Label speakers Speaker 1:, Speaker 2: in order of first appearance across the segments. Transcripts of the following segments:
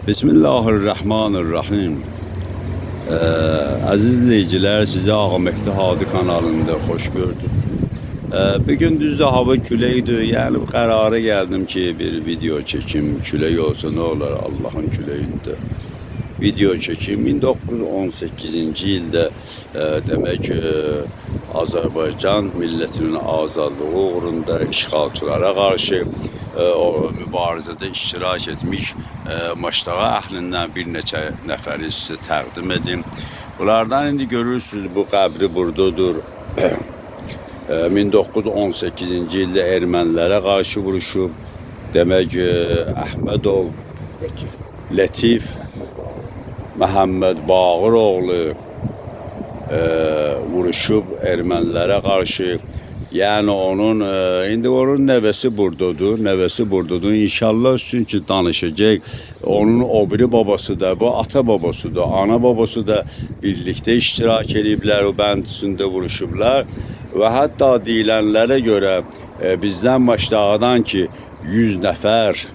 Speaker 1: Bismillahirrahmanirrahim. Əziz izləyicilər, sizi Ağaməkdə Hadi kanalında xoş gördüm. Bugün düzdür, hava küləkdir. Yəni qərara gəldim ki, bir video çəkim. Külək olsa nə olar, Allahın küləyində. Video çəkim. 1918-ci ildə demək Azərbaycan millətinin azadlığı uğrunda işğalçılara qarşı o mübarizədə iştirak etmiş Maştağa əhlindən bir neçə nəfəri sizə təqdim edim. Bunlardan indi görürsünüz, bu qəbri buradadır. 1918-ci ildə ermənilərə qarşı vuruşub. Demək Əhmədov, Lətif, Məhəmməd Bağıroğlu vuruşub ermənilərə qarşı. Yəni indi onun nəvəsi buradadır. İnşallah sizin ki danışacaq. Onun o biri babası da, bu ata babası da, ana babası da birlikdə iştirak ediblər, o bəndisində vuruşublar. Və hətta deyilənlərə görə bizdən Maştağadan ki 100 nəfər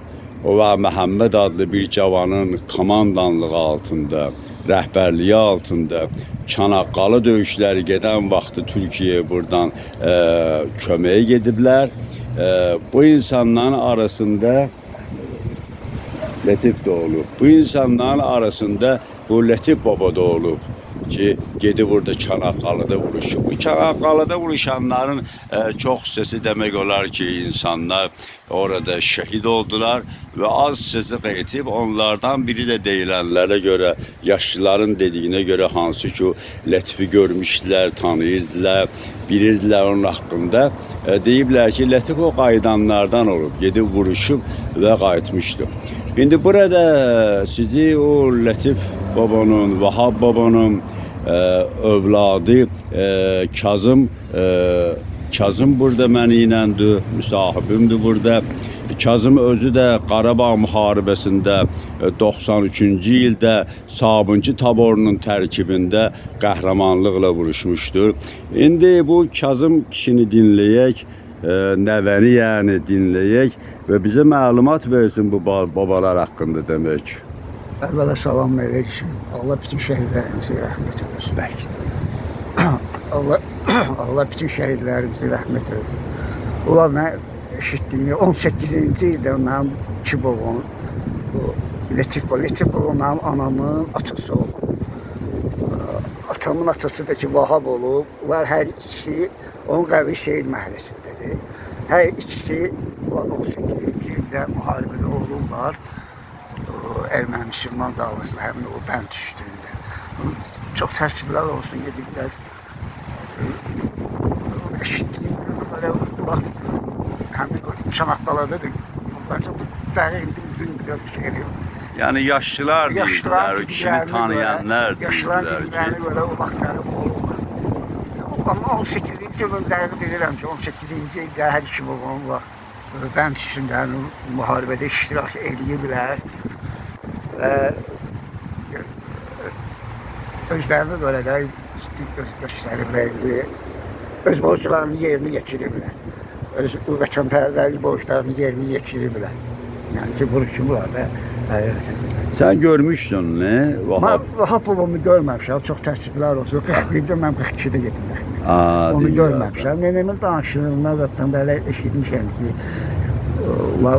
Speaker 1: və Məhəmməd adlı bir cavanın komandanlığı altında, rəhbərliyi altında Çanaqqalı döyüşləri gedən vaxtı Türkiyəyə buradan köməyə gediblər. Bu insanların arasında Lətif də olub. Bu insanların arasında bu Lətif baba da olub ki, gedib burada Çanaqqalıda vuruşub. Bu Çanaqqalıda vuruşanların çox hissəsi demək olar ki, insanlar orada şəhid oldular və az hissəsi qayıtıb. Onlardan biri də deyilənlərə görə, yaşlıların dediyinə görə hansı ki, Lətifi görmüşdülər, tanıyırdılar, bilirdilər onun haqqında. Deyiblər ki, Lətif o qayıdanlardan olub, gedib vuruşub və qayıtmışdı. İndi burada sizi o Lətif babanın, Vahab babanın övladı Kazım burada mənə iləndir, müsahibimdir burada. Kazım özü də Qarabağ müharibəsində 93-cü ildə Sabunçu taborunun tərkibində qəhrəmanlıqla vuruşmuşdur. İndi bu Kazım kişini dinləyək, nəvəni yəni dinləyək və bizə məlumat versin bu babalar haqqında demək.
Speaker 2: Əvvəla salam əleykum. Allah bütün şəhidlərimizə rəhmət eləsin. Allah bütün şəhidlərimizə rəhmət eləsin. Ulan mən eşitdiyim 18-ci ildə mənim iki babam, Lətif babam mənim anamın atası olub. Atamın atası da ki Vahab olub. Onlar hər ikisi onun qəbri şehid məhəlləsindədir. Hər ikisi 18-ci ildə müharibədə olurlar. Erməni-Müslüman davasında həmin o bənd düşdüyündə. Çox təəssüflər olsun, gediblər. Eşitdiyim belə vaxt həmin o Çanaqqaladadır. Bunlar çox dəqiq uzun bir şey ediyor.
Speaker 1: Yəni yaşlılar deyirlər, o kişini tanıyanlar deyirlər ki.
Speaker 2: Yaşlılar dediklərini görə o vaxtları olurlar. Amma 18-ci ilin dəqiq bilirəm ki, 18-ci ildə hər iki babam var. Bənd üstündə müharibədə iştirak ediblər. Özlərini böyle de gösteriblər, öz borçlarını yerini yetiriblər. Öz vətənpərvərlik borçlarını yerini yetiriblər. Yəni ki, vuruşublar da.
Speaker 1: Sen görmüşsün ne?
Speaker 2: Vahab babamı görməmişəm, çox təəssüflər olsun. 41'də mən 42'də gedim. Onu görməmişəm. Nenemin danışığından zaten böyle eşitmişəm ki,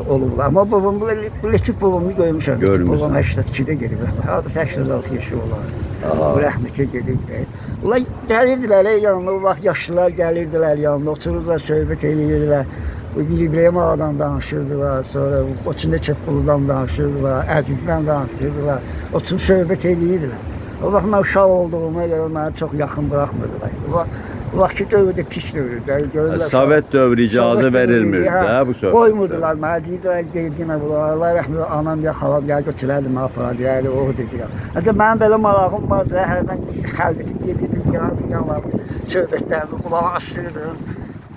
Speaker 2: olublar. Amma babam, Lətif babamı görmüşəm. Babam 82'də gedib. Adı 86 yaşı olardı. Bu rəhmətə gedibdir. Onlar gəlirdilər yanına, o vaxt yaşlılar gəlirdilər yanına, otururdular, söhbət edirdilər. Bir-biriyəm ağadan danışırdılar, sonra Qoçunda Çetquludan danışırdılar, Əzizdən danışırdılar, oturub söhbət edirdilər. O vaxt mən uşaq olduğuma görə mənə çox yaxın buraxmırdılar. O vaxtki dövrdə pis dövrdə.
Speaker 1: Sovet dövrü icazə verilmirdi bu söhbət.
Speaker 2: Qoymurdular mənə, deyirdi, Allah rəhmət, anam ya xalam ya götürərdi mənə aparardı, yəni o dedi. Hətta mənim belə marağım vardı, hərdən xəlbətim gedirdim, yanlarım, söhbətlərini qulağa asırdım.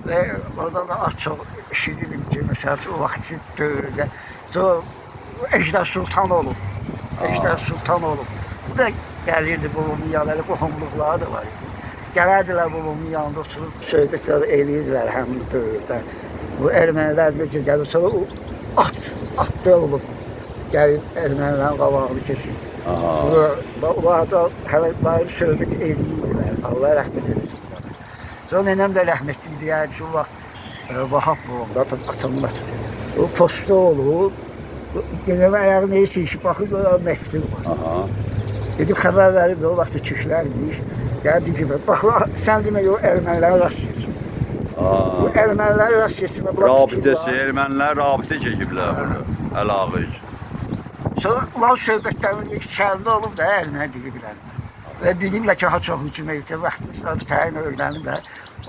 Speaker 2: Və oradan da az çox eşidirdim ki, məsəl üçün o vaxtki dövrdə Əjdər Sultan olub. Əjdər Sultan olub. Bu da gəlirdi babamın yanına, qohumluqları da var idi. Gələrdilər babamın yanında oturub söhbətləri eləyirdilər həmin dövrdə. Bu ermənilər necə gəlir, sonra o atda olub. gəlin ermənilərin qabağını keçin.
Speaker 1: Aha.
Speaker 2: Onlar da hələ söhbət edirdilər. Allah rəhmət edin. Sonra nənəm də rəhmətli deyərdi ki, o vaxt Vahab babam, atamın atı. O posta olur. Genel ayağı neyse işi bakır görür mektup var.
Speaker 1: Aha.
Speaker 2: Dedim xəbər verib o vaxt tüklərmiş. Gəldi ki, bax sən demək o ermənilərə rast getsin. Bu ermənilərə rast getsin.
Speaker 1: Rabitəsi, ermənilər rabitə çəkiblər bunu, əlaqə üçün.
Speaker 2: Sonra ulan söhbətlərin içərisində olub da erməni dili bilən. Və bilirlər ki, ha çox hücum edəcək, vaxtımızda bir təyin öyrənirlər.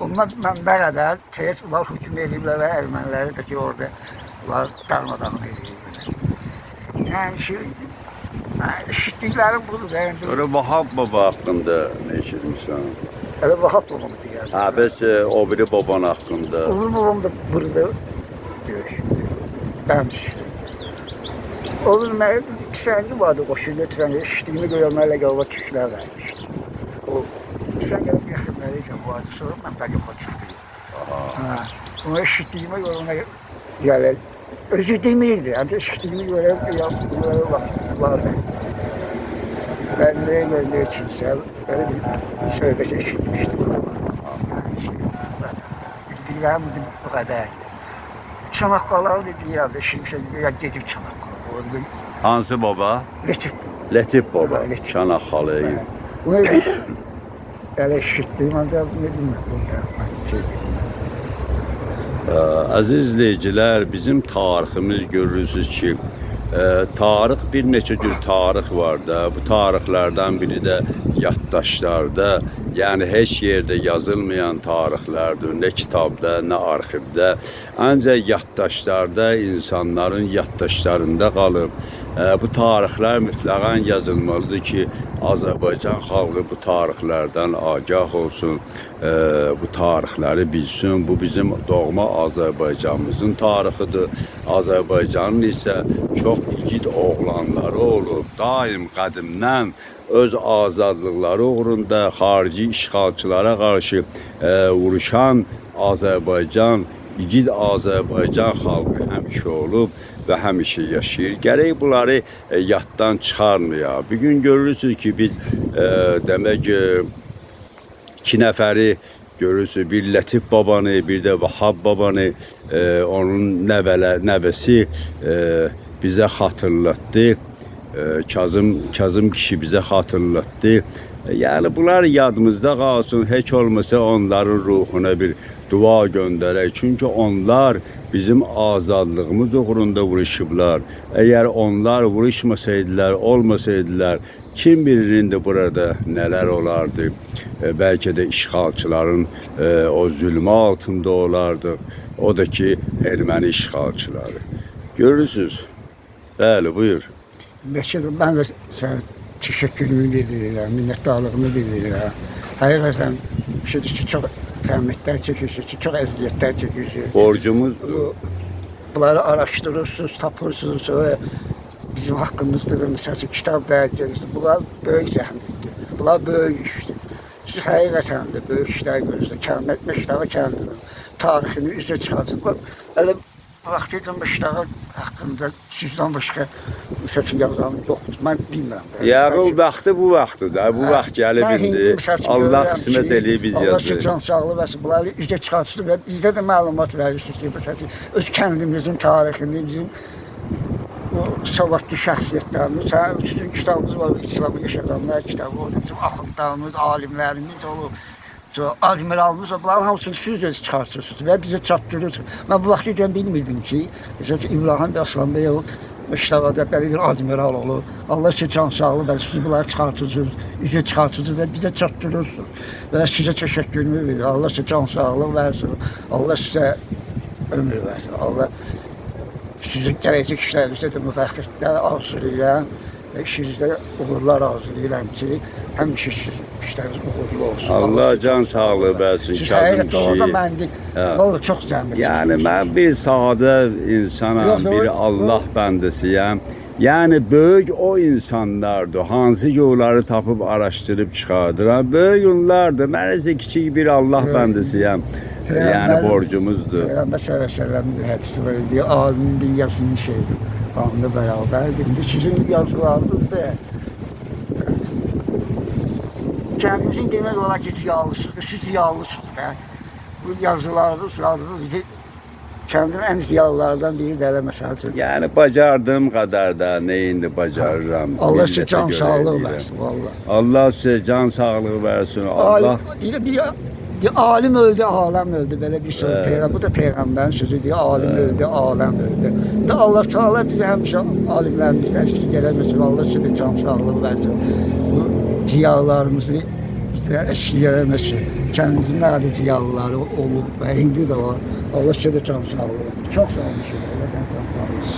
Speaker 2: Ondan mən bərədə tez ular hücum ediblər və erməniləri də ki, orada ular darmadağın ediblər. Yəni eşitdiklərim budur.
Speaker 1: Sonra Vahab baba haqqında nə eşitmişsən?
Speaker 2: Elə Vahab babamı deyərdim.
Speaker 1: Hə, bəs o biri baban haqqında?
Speaker 2: O biri babam da burada döyüşdü. Ben düşdüm. Olur mənim kisəndi vardı qoşunu trəni. Eşitdiyimi görənlərlə qavva tüklər vermişdi. O kisən gəlib yaxınlarıyla vardı. Sonra mən də yoxa düşdüm. Onu eşitdiyime göre ona gəlir. Özü demirdi. Yani eşitdiyimi göre vardı. Ben neye görmeye içinsem böyle bir söhbət eşitmişdim. Bildiklərim bu qədər. Çanaqqalı deyirdi, şimşək gedib Çanaqqalı.
Speaker 1: Hansı baba?
Speaker 2: Letip.
Speaker 1: Letip baba, Çanaqqalı.
Speaker 2: Bunu belə eşitdim, ancaq ne bilməm.
Speaker 1: Əziz izləyicilər, bizim tariximiz görürsünüz ki, tarix bir neçə cür tarix var da. Bu tarixlərdən biri də yaddaşlarda, yəni heç yerdə yazılmayan tarixlərdir. Nə kitabda, nə arxivdə. Ancaq yaddaşlarda, insanların yaddaşlarında qalıb. Bu tarixlər mütləqən yazılmalıdır ki, Azərbaycan xalqı bu tarixlərdən agah olsun, bu tarixləri bilsin. Bu bizim doğma Azərbaycanımızın tarixidir. Azərbaycanın isə çox igid oğlanları olub. Daim qədimdən öz azadlıqları uğrunda xarici işğalçılara qarşı vuruşan Azərbaycan, igid Azərbaycan xalqı həmişə olub və həmişə yaşayır. Gərək bunları yaddan çıxarmayaq. Bir gün görürsünüz ki, biz demək iki nəfəri görürsünüz. Bir Lətif babanı, bir də Vahab babanı, onun nəvəsi bizə xatırlatdı. Kazım kişi bizə xatırlatdı. Yəni bunlar yadımızda qalsın. Heç olmasa onların ruhuna bir dua göndərək. Çünki onlar bizim azadlığımız uğrunda vuruşublar. Eğer onlar vuruşmasaydılar, olmasaydılar, kim bilir indi burada neler olardı. Belki de işgalçıların o zulmü altında olardı. O da ki erməni işgalçıları. Görürsünüz. Bəli, buyur.
Speaker 2: Mesela ben de sana teşekkürümü bildirirəm, minnettarlığımı bildirirəm. Həqiqətən çok zəhmətlər çekirsiniz, çok əziyyətlər çekirsiniz.
Speaker 1: Borcumuz
Speaker 2: bunları araştırırsınız, tapırsınız ve bizim hakkımızda da mesela kitap vereceksiniz. Bunlar böyük zəhmətdir. Bunlar böyük işdir. Siz həqiqətən də böyük işlər görürsünüz. Məşdağı kəndinin tarixini üzə çıxartıblar. Elə vaxtilə Məşdağı haqqında sizdən başqa məsələn yazanı yoxdur. Mən bilmirəm.
Speaker 1: Yağıl vaxtı bu vaxtdır da. Bu vaxt gəlib indi. Allah qismət eləyib biz yazır.
Speaker 2: Allah can sağlığı versin. Bunları üzə çıxartsın və bizdə də məlumat verirsiniz ki, məsələn öz kəndimizin tarixini, bizim savadlı şəxsiyyətlərimiz, sizin kitabımız var, İslamı yaşadanlar kitabı olur, bizim axundlarımız, alimlərimiz olur. Admiralımız var, bunların hamısını siz öz çıxartırsınız və bizə çatdırırsınız. Mən bu vaxt edən bilmirdim ki, məsələn İbrahim Aslan Bey olub, Məşdağada belə bir admiral olur. Allah sizə can sağlığı versin, siz bunları çıxartırsınız, üzə çıxartırsınız və bizə çatdırırsınız. Və sizə təşəkkürümü verir, Allah sizə can sağlığı versin, Allah sizə ömür versin, Allah sizin gələcək işlərinizdə də müvəffəqiyyətlər arzulayıram və işinizdə uğurlar arzulayıram ki, həmişə işləriniz uğurlu olsun.
Speaker 1: Allah can sağlığı versin.
Speaker 2: Siz həqiqətən orada məndik. Vallahi çox zəhmət.
Speaker 1: Yəni mən bir sadə insanam, bir Allah bəndəsiyəm. Yani böyük o insanlardır. Hansı yolları tapıb araşdırıb çıxardıran böyük onlardır. Mən isə kiçik bir Allah bəndisiyəm. Yani borcumuzdur.
Speaker 2: Peygamber sallallahu aleyhi ve sellem'in bir hadisi var diyor. Alimin bir yazını şeydi. Kanlı beraber. Şimdi sizin yazılarınız da kendimizin demek olarak hiç yağlısıdır. Siz yağlısıdır. Bu yazılarınız bizi kendimin en ziyalılardan biri de mesela.
Speaker 1: Yani bacardığım kadar da neyindi bacarıram.
Speaker 2: Allah size can sağlığı versin valla.
Speaker 1: Allah size can sağlığı versin. Allah.
Speaker 2: Bir alim öldü, alem öldü. Böyle bir söz. Bu da peygamberin sözü diyor. Alim öldü, alem öldü. Da Allah Teala bize hemşe alimlerimizden eski gelemesin. Allah size can sağlığı versin. Bu ziyalarımızı bize eski gelemesin. Kendimizin ne kadar ziyalıları olup ve hindi de var. Allah size can sağlığı versin. Çok sağ olun.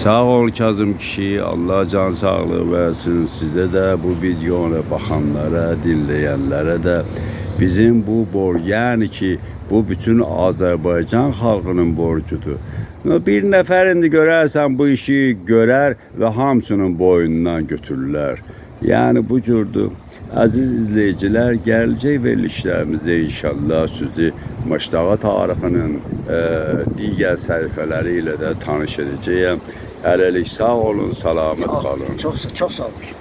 Speaker 1: Sağ ol Kazım kişi. Allah can sağlığı versin. Size de bu videonu bakanlara, dinleyenlere de bizim bu borc, yani ki bu bütün Azərbaycan xalqının borcudur. Bir nəfər indi görərsən bu işi görər və hamısının boynundan götürürlər. Yəni bu cürdür. Əziz izləyicilər, gələcək verilişlərimizdə inşallah sizi Maştağa tarixinin digər səhifələri ilə də tanış edəcəyəm. Hələlik sağ olun, salamat qalın.
Speaker 2: Çok sağ olun.